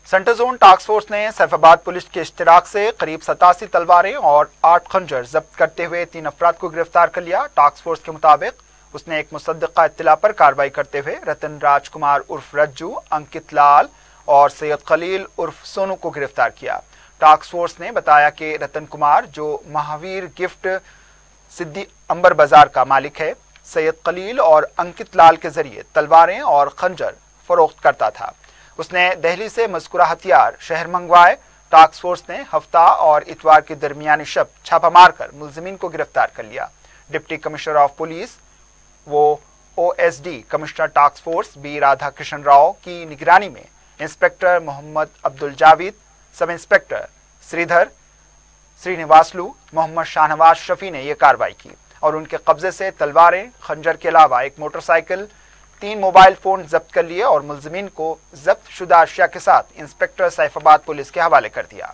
Central zone task force ने Saifabad police के इश्तिराक से करीब 87 तलवारें और 8 खंजर जब्त करते हुए 3 अफराद को गिरफ्तार कर लिया। टास्क फोर्स के मुताबिक उसने एक मुसद्दक़ा इत्तला पर कार्रवाई करते हुए रतन राज कुमार उर्फ रज्जू, अंकित लाल और सैयद खलील उर्फ सोनू को गिरफ्तार किया। टास्क फोर्स ने बताया कि रतन कुमार, जो महावीर गिफ्ट सिद्दी अंबर बाजार का मालिक है, सैयद खलील और अंकित लाल के जरिए तलवारें और खंजर फरोख्त करता था। उसने दिल्ली से मज़कूरा हथियार शहर मंगवाए। टास्क फोर्स ने हफ्ता और इतवार के दरमियानी शब छापा मारकर मुलजिमीन को गिरफ्तार कर लिया। डिप्टी कमिश्नर ऑफ पुलिस वो OSD commissioner task force B Radha Krishna Rao की निगरानी में inspector Mohammed Abdul Javed, sub inspector Sridhar Srinivasulu, Mohammed Shahnawaz Shafi ने यह कार्रवाई की और उनके कब्जे से तलवारें, खंजर के अलावा एक मोटरसाइकिल, 3 मोबाइल फोन जब्त कर लिए और मुलजिमीन को जब्त शुदा अशिया के साथ इंस्पेक्टर सैफाबाद पुलिस के हवाले कर दिया।